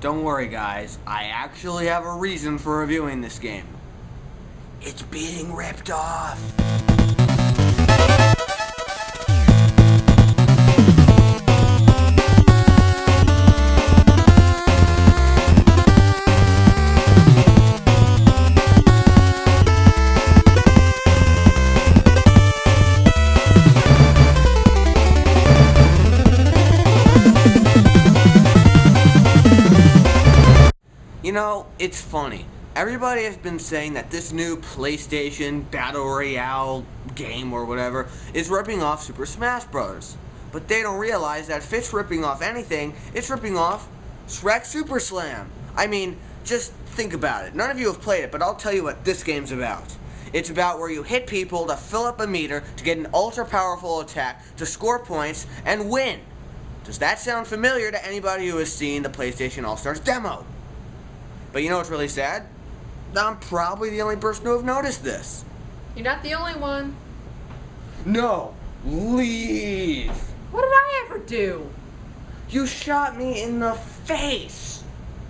Don't worry, guys. I actually have a reason for reviewing this game. It's being ripped off. You know, it's funny. Everybody has been saying that this new PlayStation Battle Royale game or whatever is ripping off Super Smash Bros. But they don't realize that if it's ripping off anything, it's ripping off Shrek Superslam. I mean, just think about it. None of you have played it, but I'll tell you what this game's about. It's about where you hit people to fill up a meter to get an ultra-powerful attack to score points and win. Does that sound familiar to anybody who has seen the PlayStation All-Stars demo? But you know what's really sad? I'm probably the only person who have noticed this. You're not the only one. No, leave. What did I ever do? You shot me in the face.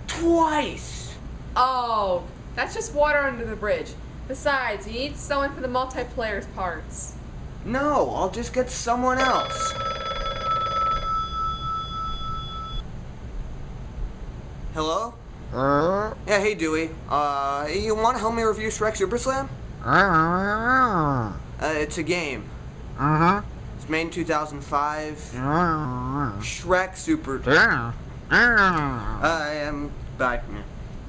Twice. Oh, that's just water under the bridge. Besides, you need someone for the multiplayer parts. No, I'll just get someone else. Hello? Yeah, hey Dewey. You want to help me review Shrek Superslam? It's a game. It's made in 2005. Shrek Super... I am back.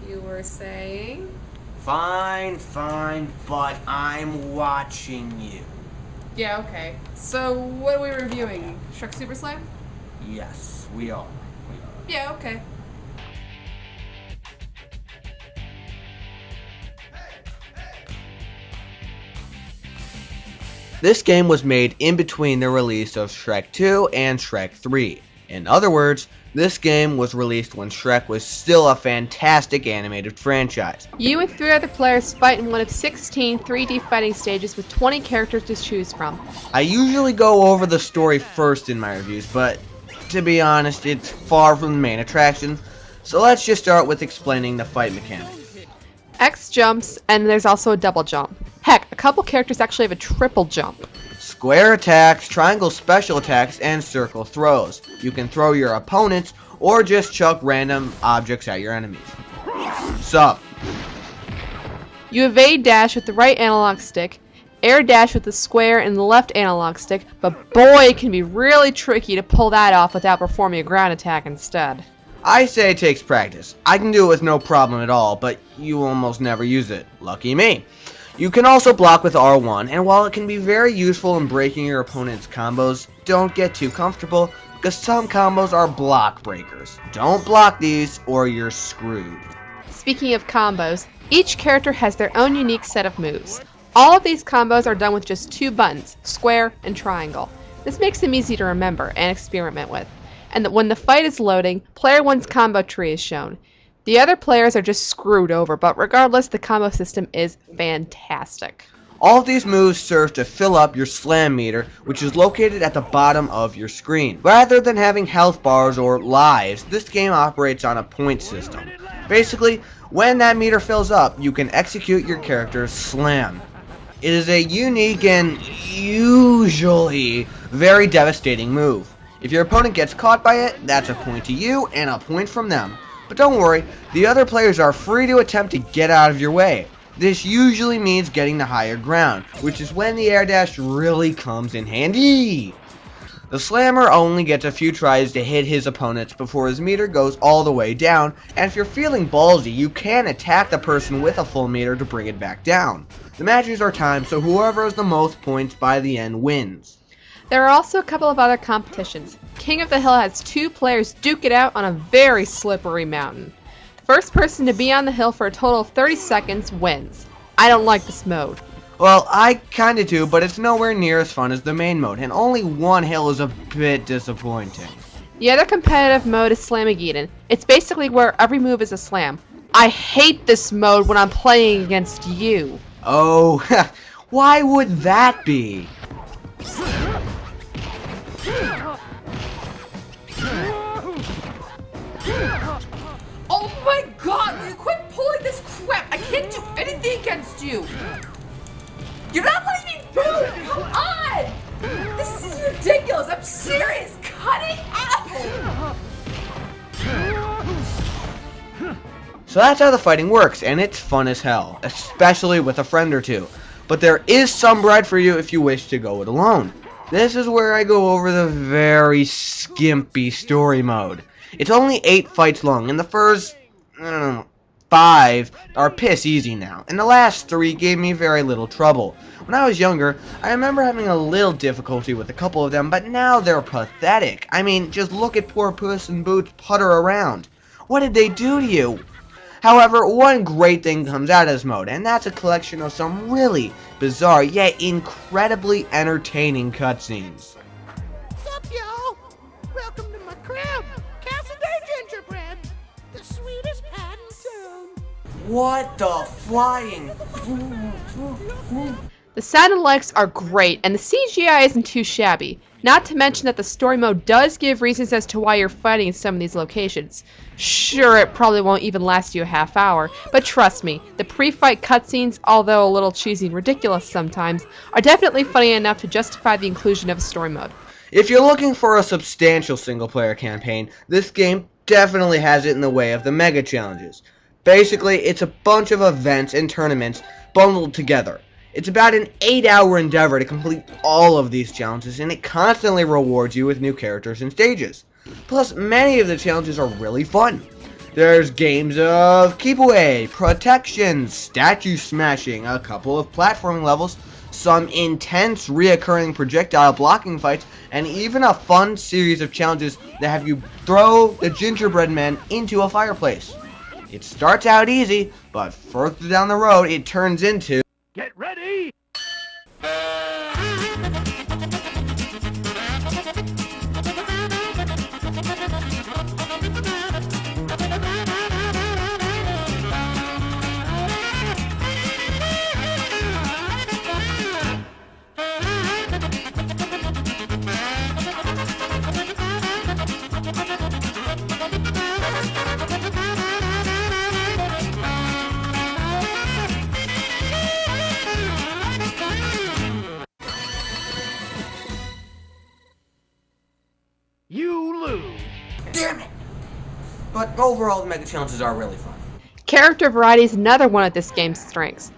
You were saying? Fine, but I'm watching you. Yeah, okay. So, what are we reviewing? Shrek Superslam? Yes, we are. Yeah, okay. This game was made in between the release of Shrek 2 and Shrek 3. In other words, this game was released when Shrek was still a fantastic animated franchise. You and 3 other players fight in one of 16 3D fighting stages with 20 characters to choose from. I usually go over the story first in my reviews, but to be honest, it's far from the main attraction, so let's just start with explaining the fight mechanics. X jumps, and there's also a double jump. Heck, a couple characters actually have a triple jump. Square attacks, triangle special attacks, and circle throws. You can throw your opponents, or just chuck random objects at your enemies. Sup? You evade dash with the right analog stick, air dash with the square and the left analog stick, but boy, it can be really tricky to pull that off without performing a ground attack instead. I say it takes practice. I can do it with no problem at all, but you almost never use it. Lucky me. You can also block with R1, and while it can be very useful in breaking your opponent's combos, don't get too comfortable, because some combos are block breakers. Don't block these, or you're screwed. Speaking of combos, each character has their own unique set of moves. All of these combos are done with just 2 buttons, square and triangle. This makes them easy to remember and experiment with. And that when the fight is loading, player 1's combo tree is shown. The other players are just screwed over, but regardless, the combo system is fantastic. All of these moves serve to fill up your slam meter, which is located at the bottom of your screen. Rather than having health bars or lives, this game operates on a point system. Basically, when that meter fills up, you can execute your character's slam. It is a unique and usually very devastating move. If your opponent gets caught by it, that's a point to you and a point from them. But don't worry, the other players are free to attempt to get out of your way. This usually means getting the higher ground, which is when the air dash really comes in handy. The slammer only gets a few tries to hit his opponents before his meter goes all the way down, and if you're feeling ballsy, you can attack the person with a full meter to bring it back down. The matches are timed, so whoever has the most points by the end wins. There are also a couple of other competitions. King of the Hill has 2 players duke it out on a very slippery mountain. The first person to be on the hill for a total of 30 seconds wins. I don't like this mode. Well, I kinda do, but it's nowhere near as fun as the main mode, and only one hill is a bit disappointing. The other competitive mode is Slamageddon. It's basically where every move is a slam. I hate this mode when I'm playing against you. Oh, why would that be? Oh my god, will you quit pulling this crap? I can't do anything against you. You're not letting me move. Come on. This is ridiculous. I'm serious. Cut it out. So that's how the fighting works, and it's fun as hell, especially with a friend or two. But there is some bread for you if you wish to go it alone. This is where I go over the very skimpy story mode. It's only 8 fights long, and the first, 5 are piss easy now, and the last 3 gave me very little trouble. When I was younger, I remember having a little difficulty with a couple of them, but now they're pathetic. I mean, just look at poor Puss in Boots putter around. What did they do to you? However, one great thing comes out of this mode, and that's a collection of some really bizarre yet incredibly entertaining cutscenes. Sup, y'all? Welcome to my crib. Castle Day gingerbread. The sweetest pat in town. What the flying? The sound and likes are great, and the CGI isn't too shabby. Not to mention that the story mode does give reasons as to why you're fighting in some of these locations. Sure, it probably won't even last you a half hour, but trust me, the pre-fight cutscenes, although a little cheesy and ridiculous sometimes, are definitely funny enough to justify the inclusion of a story mode. If you're looking for a substantial single-player campaign, this game definitely has it in the way of the mega challenges. Basically, it's a bunch of events and tournaments bundled together. It's about an 8-hour endeavor to complete all of these challenges, and it constantly rewards you with new characters and stages. Plus, many of the challenges are really fun. There's games of keep away, protection, statue smashing, a couple of platforming levels, some intense reoccurring projectile blocking fights, and even a fun series of challenges that have you throw the gingerbread man into a fireplace. It starts out easy, but further down the road it turns into Get ready! You lose! damn it! But overall, the mega challenges are really fun. Character variety is another one of this game's strengths.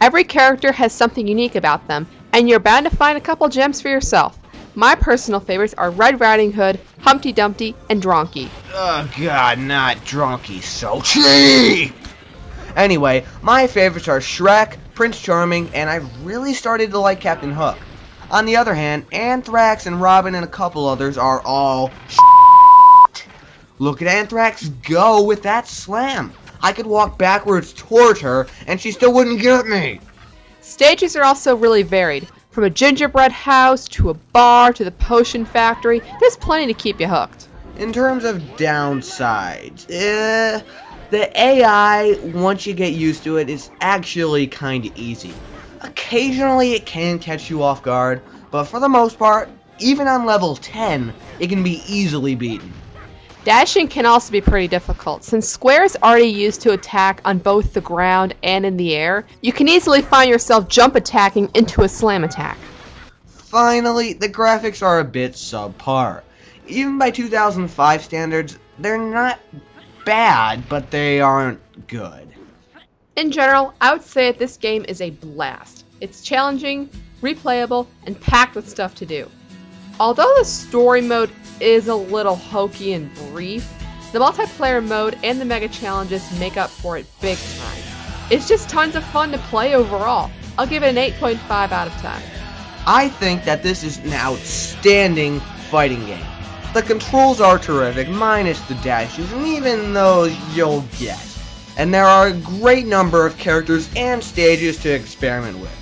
Every character has something unique about them, and you're bound to find a couple gems for yourself. My personal favorites are Red Riding Hood, Humpty Dumpty, and Donkey. Oh god, not Donkey, so cheap! Anyway, my favorites are Shrek, Prince Charming, and I've really started to like Captain Hook. On the other hand, Anthrax and Robin and a couple others are all shit. Look at Anthrax go with that slam. I could walk backwards toward her and she still wouldn't get me. Stages are also really varied. From a gingerbread house, to a bar, to the potion factory, there's plenty to keep you hooked. In terms of downsides, the AI, once you get used to it, is actually kinda easy. Occasionally it can catch you off guard, but for the most part, even on level 10, it can be easily beaten. Dashing can also be pretty difficult. Since Square is already used to attack on both the ground and in the air, you can easily find yourself jump attacking into a slam attack. Finally, the graphics are a bit subpar. Even by 2005 standards, they're not bad, but they aren't good. In general, I would say that this game is a blast. It's challenging, replayable, and packed with stuff to do. Although the story mode is a little hokey and brief, the multiplayer mode and the mega challenges make up for it big time. It's just tons of fun to play overall. I'll give it an 8.5 out of 10. I think that this is an outstanding fighting game. The controls are terrific, minus the dashes, and even those you'll get. And there are a great number of characters and stages to experiment with.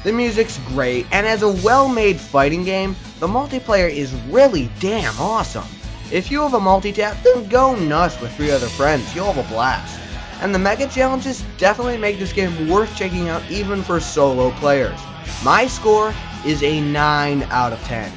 The music's great, and as a well-made fighting game, the multiplayer is really damn awesome. If you have a multi-tap, then go nuts with 3 other friends, you'll have a blast. And the mega challenges definitely make this game worth checking out even for solo players. My score is a 9 out of 10.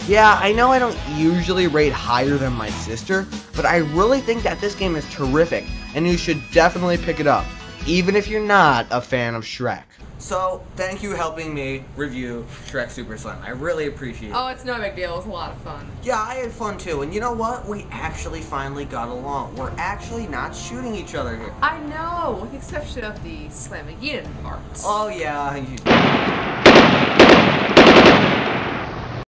Yeah, I know I don't usually rate higher than my sister, but I really think that this game is terrific, and you should definitely pick it up, even if you're not a fan of Shrek. So, thank you helping me review Shrek Superslam. I really appreciate it. Oh, it's no big deal. It was a lot of fun. Yeah, I had fun too, and you know what? We actually finally got along. We're actually not shooting each other here. I know, with the exception of the Slamageddon part. Oh yeah.